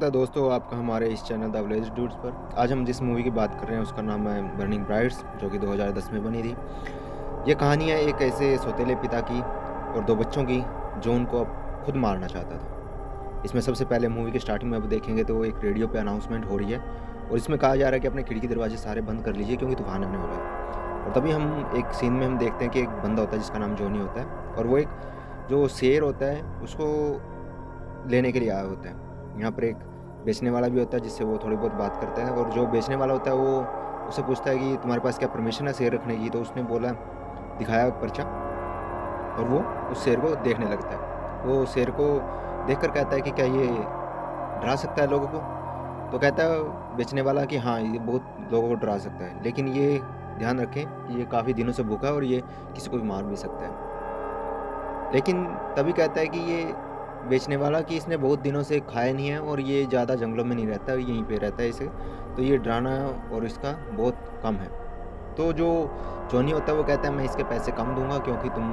दोस्तों आपका हमारे इस चैनल द विलेज डूड्स पर आज हम जिस मूवी की बात कर रहे हैं उसका नाम है बर्निंग ब्राइड्स, जो कि 2010 में बनी थी। ये कहानी है एक ऐसे सौतेले पिता की और दो बच्चों की जो उनको अब खुद मारना चाहता था। इसमें सबसे पहले मूवी के स्टार्टिंग में अब देखेंगे तो एक रेडियो पे अनाउंसमेंट हो रही है और इसमें कहा जा रहा है कि अपने खिड़की दरवाजे सारे बंद कर लीजिए क्योंकि तूफान आने वाला है। और तभी हम एक सीन में हम देखते हैं कि एक बंदा होता है जिसका नाम जॉनी होता है और वो एक जो शेर होता है उसको लेने के लिए आया होता है। यहाँ पर एक बेचने वाला भी होता है जिससे वो थोड़ी बहुत बात करता है और जो बेचने वाला होता है वो उससे पूछता है कि तुम्हारे पास क्या परमिशन है शेर रखने की। तो उसने बोला, दिखाया पर्चा और वो उस शेर को देखने लगता है। वो शेर को देखकर कहता है कि क्या ये डरा सकता है लोगों को। तो कहता है बेचने वाला कि हाँ, ये बहुत लोगों को डरा सकता है, लेकिन ये ध्यान रखें कि ये काफ़ी दिनों से भूखा है और ये किसी को भी मार भी सकता है। लेकिन तभी कहता है कि ये बेचने वाला कि इसने बहुत दिनों से खाया नहीं है और ये ज़्यादा जंगलों में नहीं रहता, यहीं पे रहता है इसे, तो ये डराना और इसका बहुत कम है। तो जो जॉनी होता है वो कहता है मैं इसके पैसे कम दूँगा क्योंकि तुम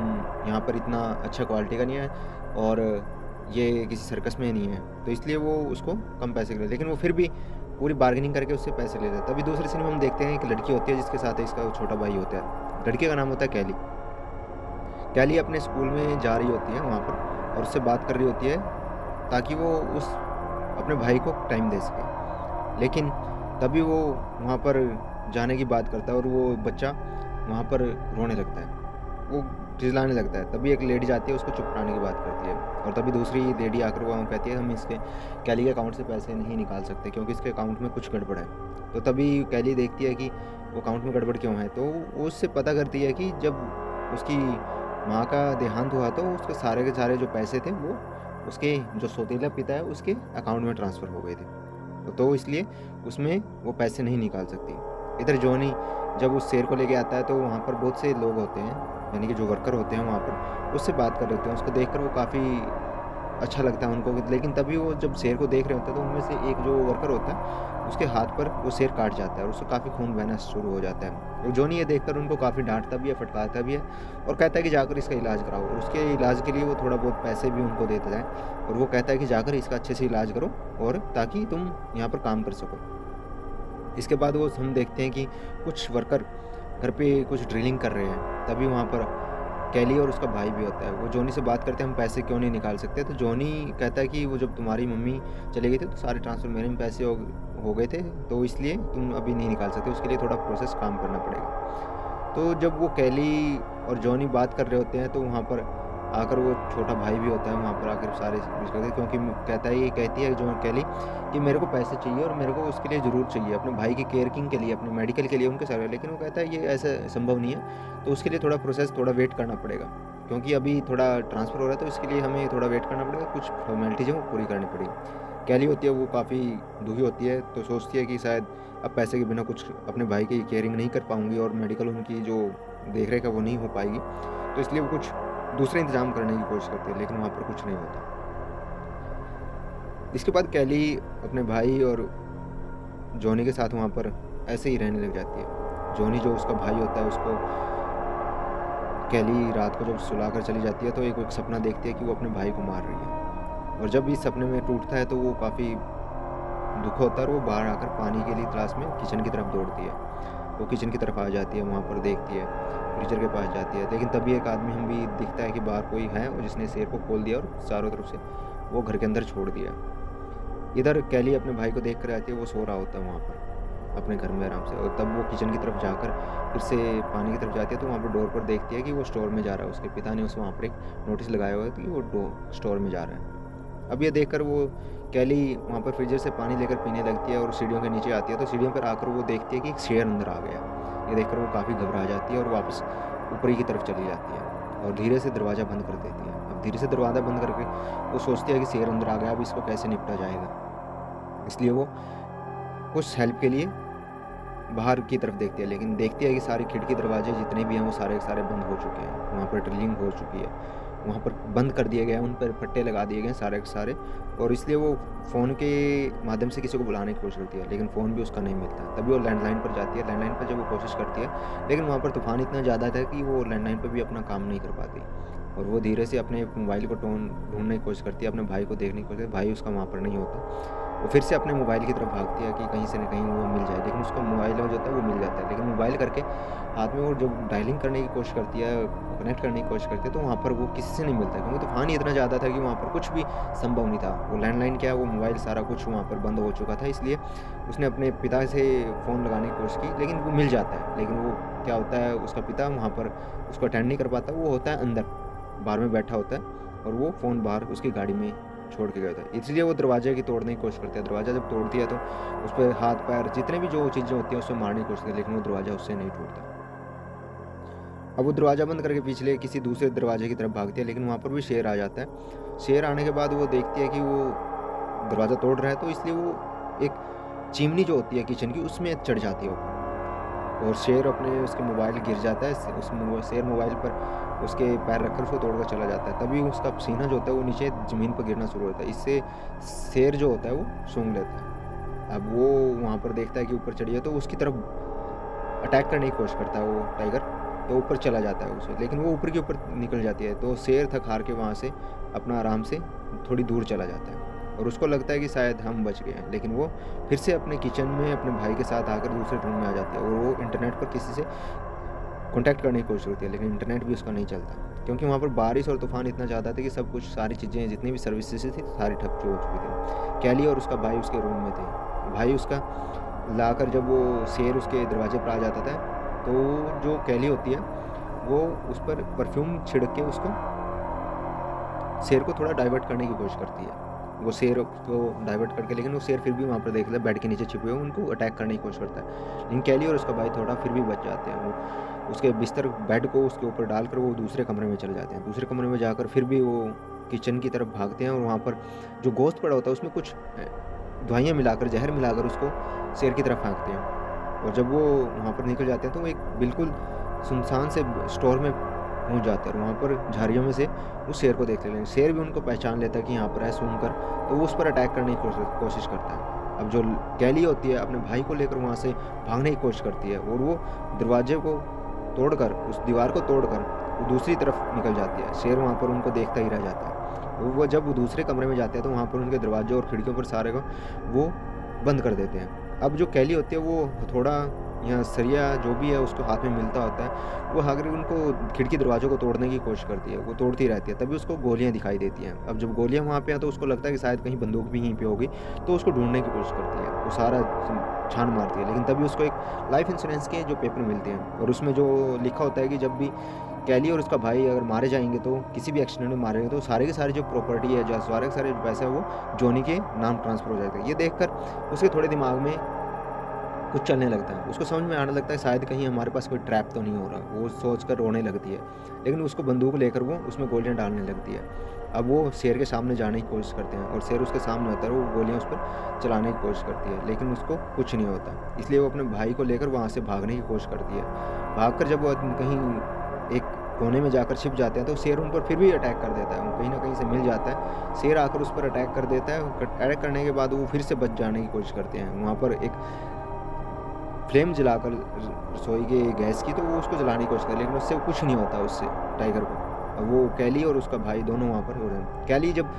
यहाँ पर इतना अच्छा क्वालिटी का नहीं है और ये किसी सर्कस में नहीं है, तो इसलिए वो उसको कम पैसे के, लेकिन वो फिर भी पूरी बार्गेनिंग करके उससे पैसे लेता है। तभी दूसरे सीन में हम देखते हैं एक लड़की होती है जिसके साथ इसका छोटा भाई होता है। लड़की का नाम होता है कैली। कैली अपने स्कूल में जा रही होती है वहाँ पर और उससे बात कर रही होती है ताकि वो उस अपने भाई को टाइम दे सके। लेकिन तभी वो वहाँ पर जाने की बात करता है और वो बच्चा वहाँ पर रोने लगता है, वो चिल्लाने लगता है। तभी एक लेडी जाती है उसको चुप कराने की बात करती है और तभी दूसरी लेडी आकर वहाँ कहती है हम इसके कैली के अकाउंट से पैसे नहीं निकाल सकते क्योंकि इसके अकाउंट में कुछ गड़बड़ है। तो तभी कैली देखती है कि वो अकाउंट में गड़बड़ क्यों है, तो वो उससे पता करती है कि जब उसकी माँ का देहांत हुआ तो उसके सारे के सारे जो पैसे थे वो उसके जो सौतेला पिता है उसके अकाउंट में ट्रांसफ़र हो गए थे। तो इसलिए उसमें वो पैसे नहीं निकाल सकती। इधर जॉनी जब उस शेर को लेके आता है तो वहाँ पर बहुत से लोग होते हैं, यानी कि जो वर्कर होते हैं वहाँ पर, उससे बात कर रहे होते हैं। उसको देखकर वो काफ़ी अच्छा लगता है उनको, लेकिन तभी वो जब शेर को देख रहे होते हैं तो उनमें से एक जो वर्कर होता है उसके हाथ पर वो शेर काट जाता है और उससे काफ़ी खून बहना शुरू हो जाता है। और जॉनी ये देखकर उनको काफ़ी डाँटता भी है, फटकारता भी है और कहता है कि जाकर इसका इलाज कराओ, और उसके इलाज के लिए वो थोड़ा बहुत पैसे भी उनको देता है और वो कहता है कि जाकर इसका अच्छे से इलाज करो और ताकि तुम यहाँ पर काम कर सको। इसके बाद वो हम देखते हैं कि कुछ वर्कर घर पे कुछ ड्रिलिंग कर रहे हैं। तभी वहाँ पर कैली और उसका भाई भी होता है। वो जॉनी से बात करते हैं हम पैसे क्यों नहीं निकाल सकते। तो जॉनी कहता है कि वो जब तुम्हारी मम्मी चली गई थी तो सारे ट्रांसफ़र मेरे में पैसे हो गए थे, तो इसलिए तुम अभी नहीं निकाल सकते, उसके लिए थोड़ा प्रोसेस काम करना पड़ेगा। तो जब वो कैली और जॉनी बात कर रहे होते हैं तो वहाँ पर आकर वो छोटा भाई भी होता है वहाँ पर आकर सारे कुछ करते हैं, क्योंकि कहता है, ये कहती है जो कैली कि मेरे को पैसे चाहिए और मेरे को उसके लिए ज़रूर चाहिए, अपने भाई की केयरिंग के लिए, अपने मेडिकल के लिए, उनके सारे। लेकिन वो कहता है ये ऐसा संभव नहीं है, तो उसके लिए थोड़ा प्रोसेस, थोड़ा वेट करना पड़ेगा क्योंकि अभी थोड़ा ट्रांसफ़र हो रहा है, तो इसके लिए हमें थोड़ा वेट करना पड़ेगा, कुछ फॉर्मेलिटीज़ है वो पूरी करनी पड़ेगी। कैली होती है वो काफ़ी दुखी होती है, तो सोचती है कि शायद अब पैसे के बिना कुछ अपने भाई की केयरिंग नहीं कर पाऊँगी और मेडिकल उनकी जो देख रेख है वो नहीं हो पाएगी, तो इसलिए वो कुछ दूसरे इंतज़ाम करने की कोशिश करती है, लेकिन वहाँ पर कुछ नहीं होता। इसके बाद कैली अपने भाई और जॉनी के साथ वहाँ पर ऐसे ही रहने लग जाती है। जॉनी जो उसका भाई होता है उसको कैली रात को जब सुलाकर चली जाती है तो एक सपना देखती है कि वो अपने भाई को मार रही है और जब इस सपने में टूटता है तो वो काफ़ी दुःख होता है और वो बाहर आकर पानी के लिए तलाश में किचन की तरफ दौड़ती है। वो किचन की तरफ आ जाती है, वहाँ पर देखती है, फ्रीजर के पास जाती है, लेकिन तभी एक आदमी हम भी दिखता है कि बाहर कोई है और जिसने शेर को खोल दिया और चारों तरफ से वो घर के अंदर छोड़ दिया। इधर कैली अपने भाई को देख कर आती है, वो सो रहा होता है वहाँ पर अपने घर में आराम से, और तब वो किचन की तरफ जाकर फिर से पानी की तरफ जाती है तो वहाँ पर डोर पर देखती है कि वो स्टोर में जा रहा है। उसके पिता ने उस वहाँ पर एक नोटिस लगाया हुआ है कि वो स्टोर में जा रहा है। अब ये देखकर वो कैली वहाँ पर फ्रीजर से पानी लेकर पीने लगती है और सीढ़ियों के नीचे आती है, तो सीढ़ियों पर आकर वो देखती है कि एक शेर अंदर आ गया। ये देखकर वो काफ़ी घबरा जाती है और वापस ऊपरी की तरफ चली जाती है और धीरे से दरवाज़ा बंद कर देती है। अब धीरे से दरवाज़ा बंद करके वो सोचती है कि शेर अंदर आ गया, अब इसको कैसे निपटा जाएगा। इसलिए वो कुछ हेल्प के लिए बाहर की तरफ देखती है, लेकिन देखती है कि सारे खिड़की दरवाजे जितने भी हैं वो सारे के सारे बंद हो चुके हैं। वहाँ पर ड्रिलिंग हो चुकी है, वहाँ पर बंद कर दिए गए हैं, उन पर पट्टे लगा दिए गए हैं सारे के सारे, और इसलिए वो फ़ोन के माध्यम से किसी को बुलाने की कोशिश करती है, लेकिन फ़ोन भी उसका नहीं मिलता। तभी वो लैंडलाइन पर जाती है। लैंडलाइन पर जब वो कोशिश करती है, लेकिन वहाँ पर तूफ़ान इतना ज़्यादा था कि वो लैंडलाइन पर भी अपना काम नहीं कर पाती और वो धीरे से अपने मोबाइल को ढूँढने की कोशिश करती है, अपने भाई को देखने की कोशिश करती है। भाई उसका वहाँ पर नहीं होता। वो फिर से अपने मोबाइल की तरफ भागती है कि कहीं से न कहीं वो मिल जाए, लेकिन उसका मोबाइल जो होता है वो मिल जाता है। लेकिन मोबाइल करके हाथ में वो जब डायलिंग करने की कोशिश करती है, कनेक्ट करने की कोशिश करती है, तो वहाँ पर वो किसी से नहीं मिलता, क्योंकि तूफ़ान ही इतना ज़्यादा था कि वहाँ पर कुछ भी संभव नहीं था। वो लैंडलाइन क्या, वो मोबाइल सारा कुछ वहाँ पर बंद हो चुका था, इसलिए उसने अपने पिता से फ़ोन लगाने की कोशिश की, लेकिन वो मिल जाता है। लेकिन वो क्या होता है, उसका पिता वहाँ पर उसको अटेंड नहीं कर पाता, वो होता है अंदर, बाहर में बैठा होता है और वो फ़ोन बाहर उसकी गाड़ी में छोड़ के गया था। इसलिए वो दरवाजे की तोड़ने की कोशिश करती है। दरवाज़ा जब तोड़ती है तो उस पे हाथ-पैर जितने भी जो चीज़ें होती हैं उससे मारने की कोशिश करती है, लेकिन वो दरवाज़ा उससे नहीं टूटता। अब वो दरवाज़ा बंद करके पिछले किसी दूसरे दरवाजे की तरफ भागती है, लेकिन वहाँ पर भी शेर आ जाता है। शेर आने के बाद वो देखती है कि वो दरवाज़ा तोड़ रहा है, तो इसलिए वो एक चिमनी जो होती है किचन की उसमें चढ़ जाती है ऊपर। और शेर अपने उसके मोबाइल गिर जाता है, शेर मोबाइल पर उसके पैर रखकर उसको तोड़कर चला जाता है। तभी उसका सीना जो होता है वो नीचे ज़मीन पर गिरना शुरू होता है। इससे शेर जो होता है वो सूँघ लेता है। अब वो वहाँ पर देखता है कि ऊपर चढ़ी है, तो उसकी तरफ अटैक करने की कोशिश करता है वो टाइगर, तो ऊपर चला जाता है उसे, लेकिन वो ऊपर के ऊपर निकल जाती है। तो शेर थक हार के वहाँ से अपना आराम से थोड़ी दूर चला जाता है और उसको लगता है कि शायद हम बच गए हैं, लेकिन वो फिर से अपने किचन में अपने भाई के साथ आकर दूसरे रूम में आ जाती है और वो इंटरनेट पर किसी से कॉन्टैक्ट करने की कोशिश करती है, लेकिन इंटरनेट भी उसका नहीं चलता, क्योंकि वहाँ पर बारिश और तूफ़ान इतना ज़्यादा था कि सब कुछ, सारी चीज़ें, जितनी भी सर्विसेज़ थी सारी ठप हो चुकी थी। कैली और उसका भाई उसके रूम में थे। भाई उसका लाकर जब वो शेर उसके दरवाजे पर आ जाता था, तो जो कैली होती है वो उस पर परफ्यूम छिड़क के उसको, शेर को थोड़ा डाइवर्ट करने की कोशिश करती है। वो शेर को डाइवर्ट करके, लेकिन वो शेर फिर भी वहाँ पर देखता है बेड के नीचे छिपे हुए, उनको अटैक करने की कोशिश करता है। लेकिन कैली और उसका भाई थोड़ा फिर भी बच जाते हैं। वो उसके बिस्तर बेड को उसके ऊपर डालकर वो दूसरे कमरे में चले जाते हैं। दूसरे कमरे में जाकर फिर भी वो किचन की तरफ भागते हैं और वहाँ पर जो गोश्त पड़ा होता है उसमें कुछ दवाइयाँ मिलाकर, जहर मिलाकर उसको शेर की तरफ फेंकते हैं। और जब वो वहाँ पर निकल जाते हैं तो वो एक बिल्कुल सुनसान से स्टोर में पहुँच जाते हैं और वहाँ पर झाड़ियों में से उस शेर को देख लेते हैं। शेर भी उनको पहचान लेता है कि यहाँ पर है सूंघकर, तो वो उस पर अटैक करने की कोशिश करता है। अब जो कैली होती है अपने भाई को लेकर वहाँ से भागने की कोशिश करती है और वो दरवाजे को तोड़कर, उस दीवार को तोड़कर वो दूसरी तरफ निकल जाती है। शेर वहाँ पर उनको देखता ही रह जाता है। वो जब वो दूसरे कमरे में जाते हैं तो वहाँ पर उनके दरवाजे और खिड़कियों पर सारे को वो बंद कर देते हैं। अब जो कैली होती है वो हथौड़ा या सरिया जो भी है उसको हाथ में मिलता होता है, वो आकर उनको खिड़की दरवाज़ों को तोड़ने की कोशिश करती है, वो तोड़ती रहती है। तभी उसको गोलियाँ दिखाई देती हैं। अब जब गोलियाँ वहाँ पे हैं तो उसको लगता है कि शायद कहीं बंदूक भी यहीं पे होगी, तो उसको ढूँढने की कोशिश करती है। वो सारा छान मारती है, लेकिन तभी उसको एक लाइफ इंश्योरेंस के जो पेपर मिलते हैं और उसमें जो लिखा होता है कि जब भी कैली और उसका भाई अगर मारे जाएँगे, तो किसी भी एक्सीडेंट में मारे गए, तो सारे के सारे जो प्रॉपर्टी है, जो सारे के सारे जो पैसा है वो जॉनी के नाम ट्रांसफ़र हो जाएगा। ये देखकर उसके थोड़े दिमाग में कुछ चलने लगता है। उसको समझ में आने लगता है शायद कहीं हमारे पास कोई ट्रैप तो नहीं हो रहा। वो सोचकर रोने लगती है, लेकिन उसको बंदूक लेकर वो उसमें गोलियाँ डालने लगती है। अब वो शेर के सामने जाने की कोशिश करते हैं और शेर उसके सामने होता है, वो गोलियाँ उस पर चलाने की कोशिश करती है, लेकिन उसको कुछ नहीं होता। इसलिए वो अपने भाई को लेकर वहाँ से भागने की कोशिश करती है। भागकर जब वो कहीं एक कोने में जाकर छिप जाते हैं, तो शेर उन पर फिर भी अटैक कर देता है। वो कहीं न कहीं से मिल जाता है। शेर आकर उस पर अटैक कर देता है। अटैक करने के बाद वो फिर से बच जाने की कोशिश करते हैं। वहाँ पर एक फ्लेम जलाकर रसोई के गैस की, तो वो उसको जलाने की कोशिश कर, लेकिन उससे कुछ नहीं होता उससे टाइगर को। अब वो कैली और उसका भाई दोनों वहाँ पर हो रहे हैं। कैली जब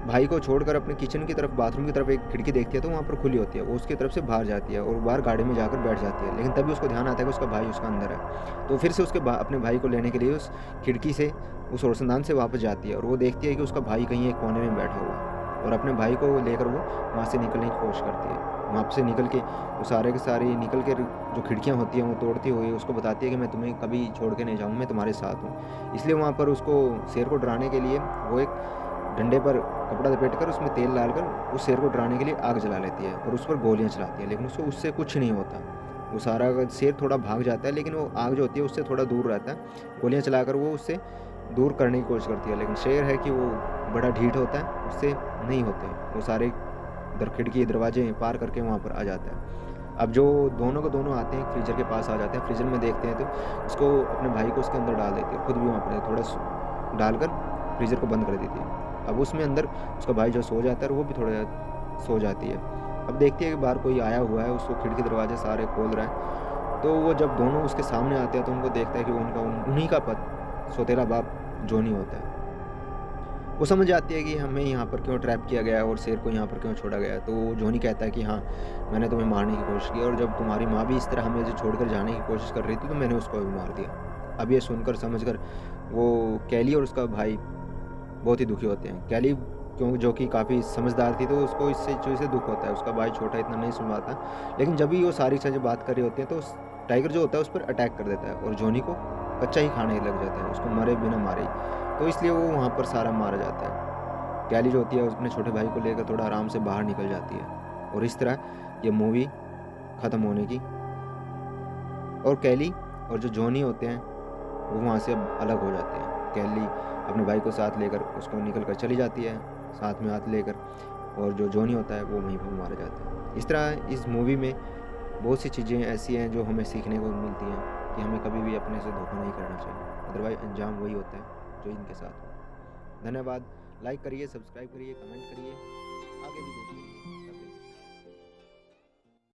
भाई को छोड़कर अपने किचन की तरफ, बाथरूम की तरफ एक खिड़की देखती है, तो वहाँ पर खुली होती है। वो उसकी तरफ से बाहर जाती है और बाहर गाड़ी में जाकर बैठ जाती है, लेकिन तभी उसको ध्यान आता है कि उसका भाई उसका अंदर है। तो फिर से उसके अपने भाई को लेने के लिए उस खिड़की से, उस रोशनदान से वापस जाती है और वो देखती है कि उसका भाई कहीं एक कोने में बैठा हुआ है और अपने भाई को लेकर वो वहाँ से निकलने की कोशिश करती है। वहाँ से निकल के वो सारे के सारे निकल के जो खिड़कियाँ होती हैं वो तोड़ती हुई उसको बताती है कि मैं तुम्हें कभी छोड़ के नहीं जाऊँगा, मैं तुम्हारे साथ हूँ। इसलिए वहाँ पर उसको, शेर को डराने के लिए, वो एक डंडे पर कपड़ा लपेटकर उसमें तेल डालकर उस शेर को डराने के लिए आग जला लेती है और उस पर गोलियाँ चलाती है, लेकिन उसको उससे कुछ नहीं होता। वो सारा शेर थोड़ा भाग जाता है, लेकिन वो आग जो होती है उससे थोड़ा दूर रहता है। गोलियाँ चलाकर वो उससे दूर करने की कोशिश करती है, लेकिन शेर है कि वो बड़ा ढीठ होता है, उससे नहीं होते। वो सारे खिड़की दरवाजे पार करके वहाँ पर आ जाता है। अब जो दोनों के दोनों आते हैं, फ्रीज़र के पास आ जाते हैं। फ्रीज़र में देखते हैं तो उसको, अपने भाई को उसके अंदर डाल देती है, खुद भी वहाँ पर थोड़ा डालकर फ्रीज़र को बंद कर देती है। अब उसमें अंदर उसका भाई जो सो जाता है, वो भी थोड़ा सो जाती है। अब देखती है कि बाहर कोई आया हुआ है, उसको खिड़की दरवाजे सारे खोल रहा है। तो वो जब दोनों उसके सामने आते हैं तो उनको देखता है कि उन्हीं का सौतेला बाप जॉनी होता है। वो समझ जाती है कि हमें यहाँ पर क्यों ट्रैप किया गया है और शेर को यहाँ पर क्यों छोड़ा गया है। तो जॉनी कहता है कि हाँ, मैंने तुम्हें मारने की कोशिश की और जब तुम्हारी माँ भी इस तरह हमें जो छोड़कर जाने की कोशिश कर रही थी, तो मैंने उसको भी मार दिया। अब ये सुनकर समझकर वो कैली और उसका भाई बहुत ही दुखी होते हैं। कैली क्योंकि जो कि काफ़ी समझदार थी, तो उसको इससे चीज़ से दुःख होता है। उसका भाई छोटा इतना नहीं सुन पाता, लेकिन जब भी वो सारी चीज़ें बात कर रही होती हैं, तो उस टाइगर जो होता है उस पर अटैक कर देता है और जॉनी को कच्चा ही खाने लग जाता है, उसको मरे बिना मारे ही। तो इसलिए वो वहाँ पर सारा मारा जाता है। कैली जो होती है अपने छोटे भाई को लेकर थोड़ा आराम से बाहर निकल जाती है और इस तरह ये मूवी ख़त्म होने की, और कैली और जो जॉनी होते हैं वो वहाँ से अब अलग हो जाते हैं। कैली अपने भाई को साथ लेकर उसको निकल कर चली जाती है, साथ में हाथ लेकर, और जो जॉनी होता है वो वहीं पर मारा जाता है। इस तरह इस मूवी में बहुत सी चीज़ें ऐसी हैं जो हमें सीखने को मिलती हैं कि हमें कभी भी अपने से धोखा नहीं करना चाहिए, अदरवाइज़ अंजाम वही होता है जो इनके साथ हो। धन्यवाद। लाइक करिए, सब्सक्राइब करिए, कमेंट करिए, आगे भी देखिए।